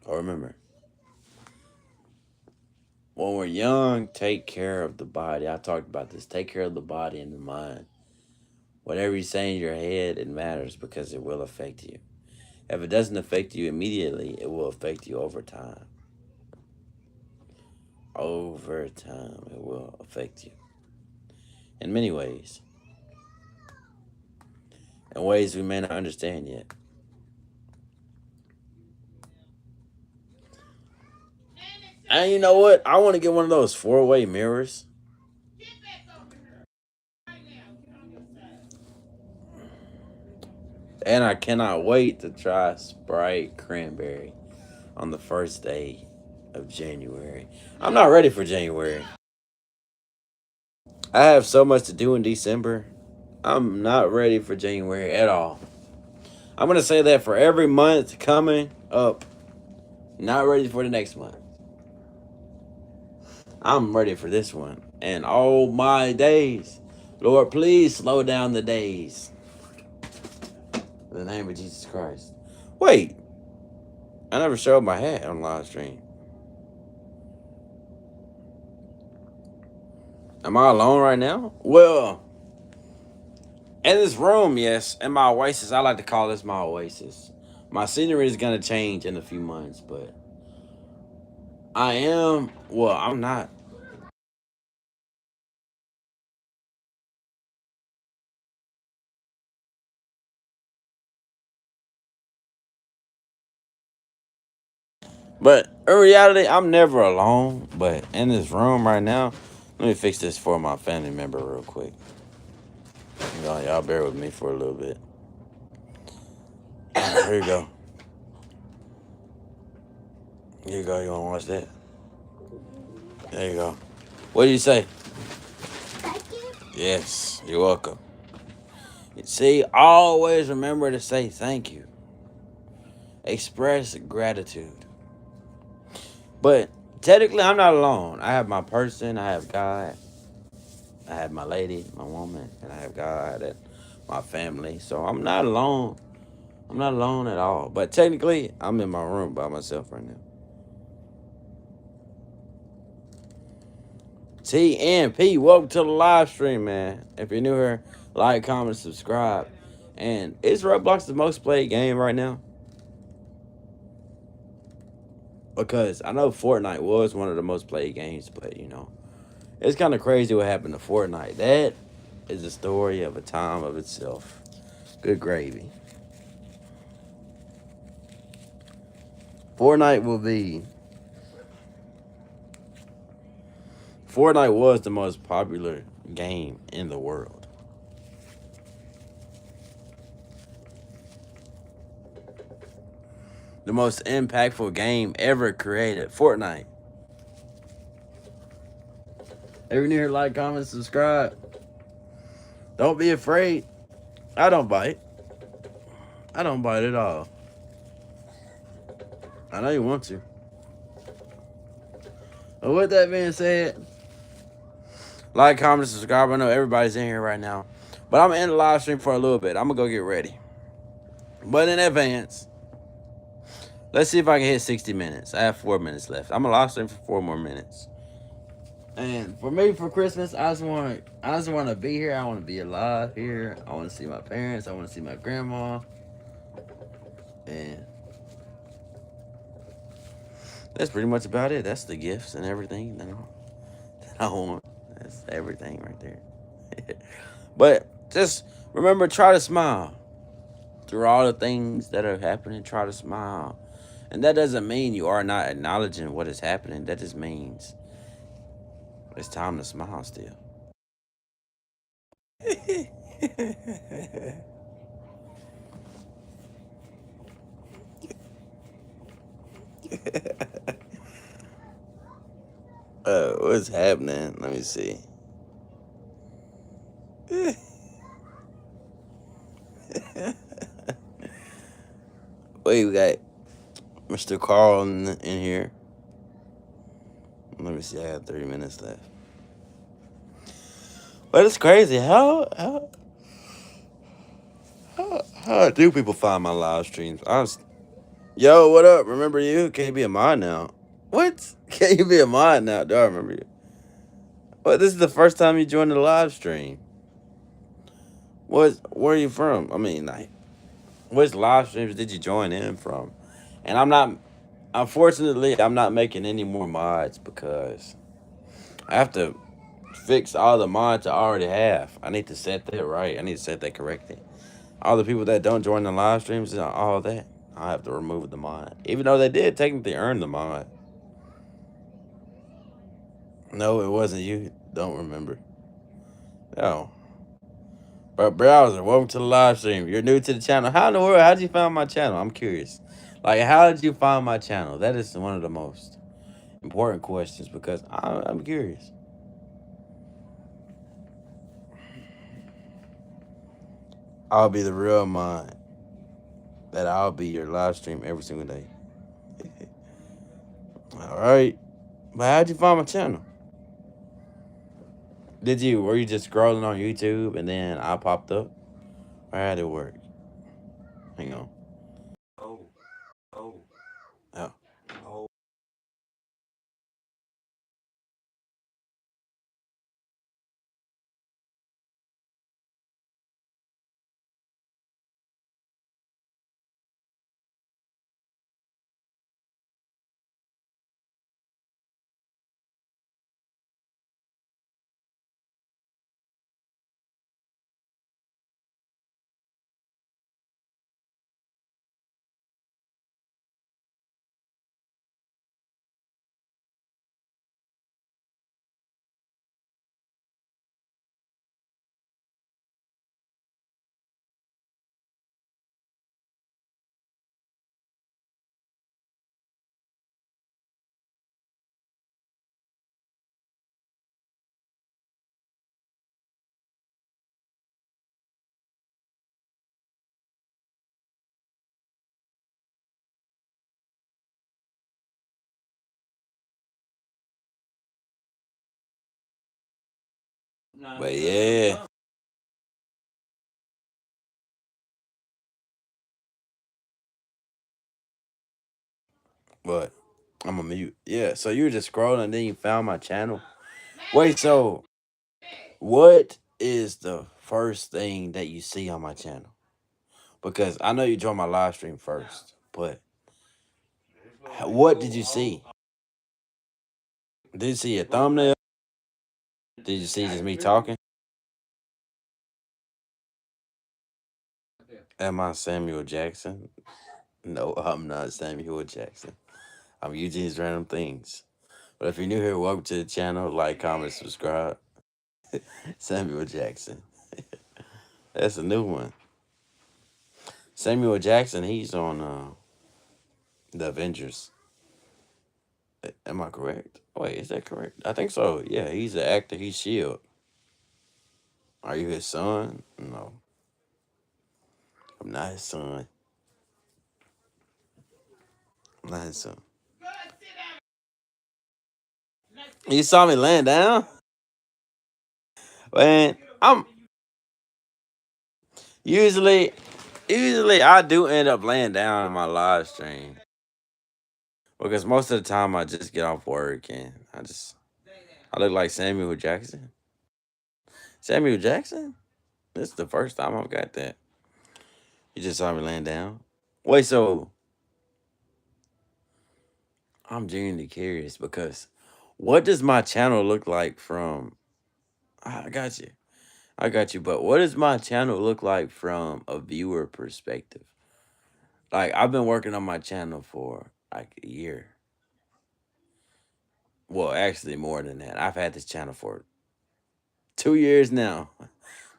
Oh, remember, when we're young, take care of the body. I talked about this. Take care of the body and the mind. Whatever you say in your head, it matters because it will affect you. If it doesn't affect you immediately, it will affect you over time. Over time, it will affect you in many ways, in ways we may not understand yet. And you know what? I want to get one of those four-way mirrors. And I cannot wait to try Sprite Cranberry on the first day of January. I'm not ready for January. I have so much to do in December. I'm not ready for January at all. I'm gonna say that for every month coming up. Not ready for the next month. I'm ready for this one. And all my days. Lord, please slow down the days. In the name of Jesus Christ. Wait, I never showed my hat on live stream. Am I alone right now? Well, in this room, yes. In my oasis, I like to call this my oasis. My scenery is gonna change in a few months, but I'm not. But in reality, I'm never alone. But in this room right now, let me fix this for my family member real quick. Y'all bear with me for a little bit. Here you go. Here you go. You wanna watch that? There you go. What do you say? Thank you. Yes, you're welcome. See, always remember to say thank you. Express gratitude. But technically, I'm not alone. I have my person, I have God, I have my lady, my woman, and I have God and my family. So I'm not alone. I'm not alone at all. But technically, I'm in my room by myself right now. TNP, welcome to the live stream, man. If you're new here, like, comment, subscribe. And is Roblox the most played game right now? Because I know Fortnite was one of the most played games, but it's kind of crazy what happened to Fortnite. That is a story of a time of itself. Good gravy. Fortnite will be. Fortnite was the most popular game in the world. The most impactful game ever created. Fortnite. Every new here, like, comment, subscribe. Don't be afraid. I don't bite. I don't bite at all. I know you want to. But with that being said, like, comment, subscribe. I know everybody's in here right now. But I'm in the live stream for a little bit. I'm going to go get ready. But in advance, let's see if I can hit 60 minutes. I have 4 minutes left. I'm going to live stream for 4 more minutes. And for me, for Christmas, I just want to be here. I want to be alive here. I want to see my parents. I want to see my grandma. And that's pretty much about it. That's the gifts and everything that I want. That's everything right there. But just remember, try to smile through all the things that are happening. Try to smile. And that doesn't mean you are not acknowledging what is happening. That just means it's time to smile still. What's happening? Let me see. Wait, we got Mr. Carl in here. Let me see. I have 30 minutes left. But it's crazy. How do people find my live streams? Yo, what up? Remember you? Can you be a mod now? What? Can you be a mod now? Do I remember you? What? This is the first time you joined the live stream. Where are you from? I mean, like, which live streams did you join in from? And unfortunately, I'm not making any more mods because I have to fix all the mods I already have. I need to set that right. I need to set that correctly. All the people that don't join the live streams and all that, I have to remove the mod. Even though they did technically earn the mod. No, it wasn't you. Don't remember. No. But browser, welcome to the live stream. You're new to the channel. How in the world? How did you find my channel? I'm curious. Like, how did you find my channel? That is one of the most important questions because I'm curious. I'll be the real mind that I'll be your live stream every single day. All right. But how'd you find my channel? Were you just scrolling on YouTube and then I popped up? Or how'd it work? Hang on. Oh. But yeah. But I'm a mute. Yeah. So you were just scrolling and then you found my channel. Wait, so what is the first thing that you see on my channel? Because I know you joined my live stream first, but what did you see? Did you see a thumbnail? Did you see just me talking? Am I Samuel Jackson? No, I'm not Samuel Jackson. I'm Eugene's Random Things. But if you're new here, welcome to the channel. Like, comment, subscribe. Samuel Jackson. That's a new one. Samuel Jackson, he's on the Avengers. Am I correct? Wait, is that correct? I think so. Yeah, he's an actor. He's Shield. Are you his son? No, I'm not his son. I'm not his son. You saw me laying down? Man, I'm usually usually I do end up laying down in my live stream. Because most of the time I just get off work and I look like Samuel Jackson. Samuel Jackson? This is the first time I've got that. You just saw me laying down. Wait, so I'm genuinely curious because what does my channel look like from? I got you. I got you. But what does my channel look like from a viewer perspective? Like, I've been working on my channel for like a year. Well, actually, more than that. I've had this channel for 2 years now.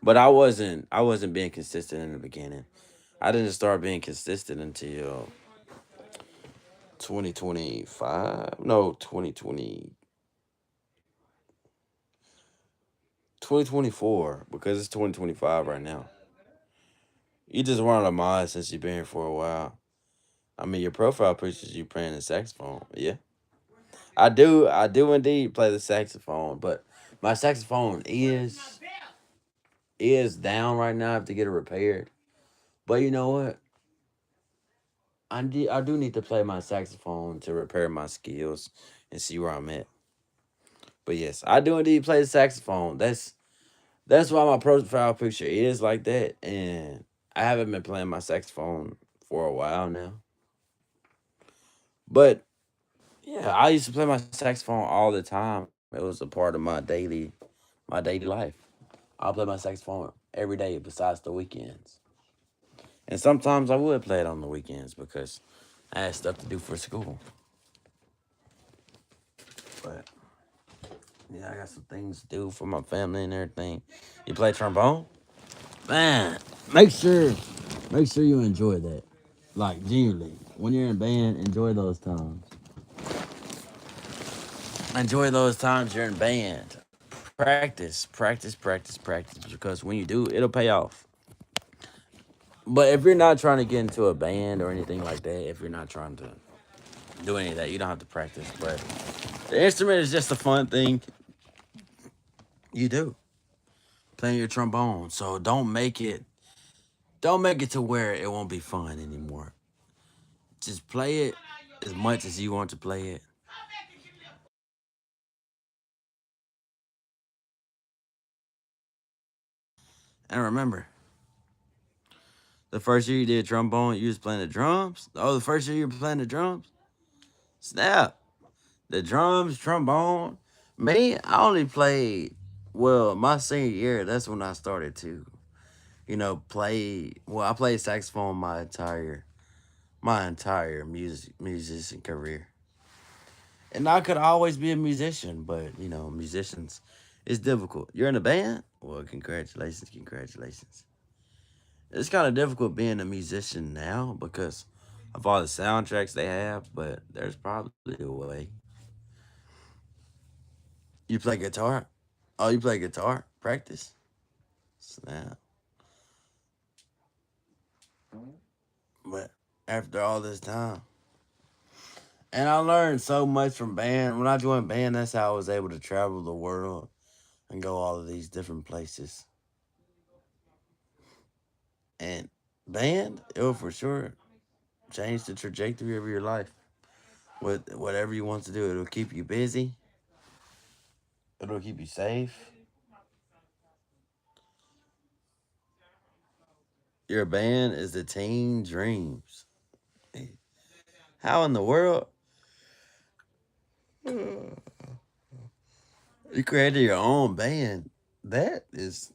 But I wasn't being consistent in the beginning. I didn't start being consistent until 2025. No, 2024 because it's 2025 right now. You just one of the mods since you've been here for a while. I mean, your profile pictures you playing the saxophone. Yeah, I do indeed play the saxophone, but my saxophone is down right now. I have to get it repaired. But you know what? I do need to play my saxophone to repair my skills and see where I'm at. But yes, I do indeed play the saxophone. That's why my profile picture is like that, and I haven't been playing my saxophone for a while now. But yeah, I used to play my saxophone all the time. It was a part of my daily life. I play my saxophone every day besides the weekends. And sometimes I would play it on the weekends because I had stuff to do for school. But yeah, I got some things to do for my family and everything. You play trombone? Man, make sure you enjoy that. Like genuinely. When you're in band, enjoy those times. Enjoy those times you're in band. Practice, practice, practice, practice. Because when you do, it'll pay off. But if you're not trying to get into a band or anything like that, if you're not trying to do any of that, you don't have to practice. But the instrument is just a fun thing you do, playing your trombone. So don't make it to where it won't be fun anymore. Just play it as much as you want to play it. And remember, the first year you did trombone, you was playing the drums. Oh, the first year you were playing the drums? Snap. The drums, trombone. Me, I only played, well, my senior year, that's when I started to, I played saxophone my entire musician career. And I could always be a musician, but musicians, it's difficult. You're in a band? Well, congratulations, congratulations. It's kind of difficult being a musician now because of all the soundtracks they have, but there's probably a way. You play guitar? Oh, you play guitar? Practice? Snap. But after all this time, and I learned so much from band. When I joined band, that's how I was able to travel the world and go all of these different places. And band, it will for sure change the trajectory of your life. With whatever you want to do, it'll keep you busy. It'll keep you safe. Your band is the teen dreams. How in the world you created your own band? That is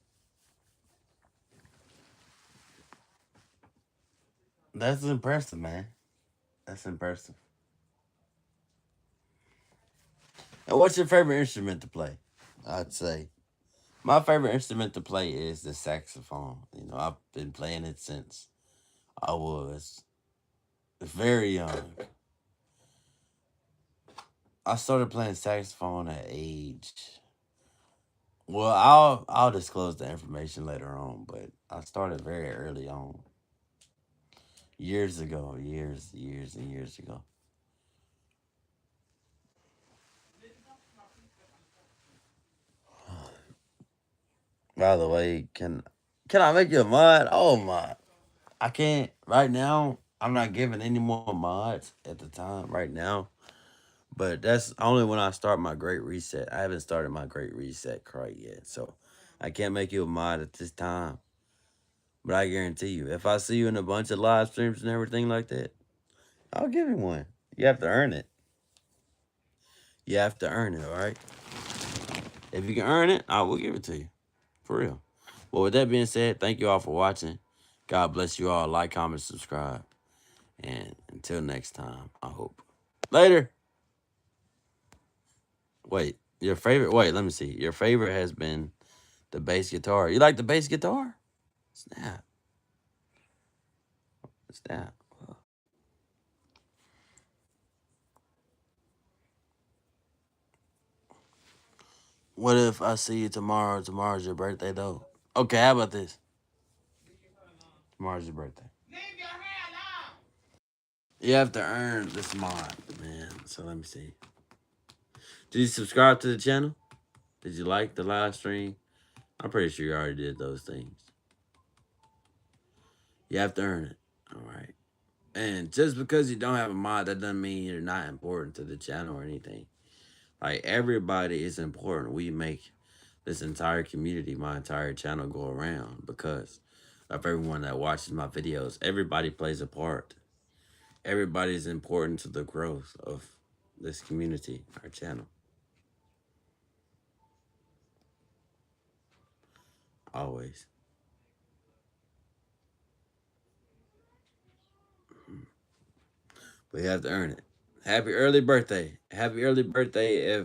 that's impressive, man. That's impressive. And what's your favorite instrument to play? I'd say my favorite instrument to play is the saxophone. I've been playing it since I was very young. I started playing saxophone at age. Well, I'll disclose the information later on, but I started very early on, years ago, years and years ago. By the way, can I make you a mod? Oh my, I can't right now. I'm not giving any more mods at the time right now. But that's only when I start my great reset. I haven't started my great reset quite yet, so I can't make you a mod at this time. But I guarantee you, if I see you in a bunch of live streams and everything like that, I'll give you one. You have to earn it. You have to earn it, all right? If you can earn it, I will give it to you. For real. Well, with that being said, thank you all for watching. God bless you all. Like, comment, subscribe. And until next time, I hope. Later. Wait, your favorite? Wait, let me see. Your favorite has been the bass guitar. You like the bass guitar? Snap. Snap. What if I see you tomorrow? Tomorrow's your birthday, though. Okay, how about this? Tomorrow's your birthday. You have to earn this mod, man. So let me see. Did you subscribe to the channel? Did you like the live stream? I'm pretty sure you already did those things. You have to earn it. All right. And just because you don't have a mod, that doesn't mean you're not important to the channel or anything. Like, everybody is important. We make this entire community, my entire channel, go around because of everyone that watches my videos. Everybody plays a part. Everybody is important to the growth of this community, our channel. Always. But you have to earn it. Happy early birthday. Happy early birthday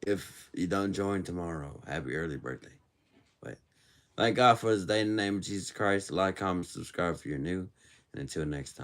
if you don't join tomorrow. Happy early birthday. But thank God for this day in the name of Jesus Christ. Like, comment, subscribe if you're new. And until next time.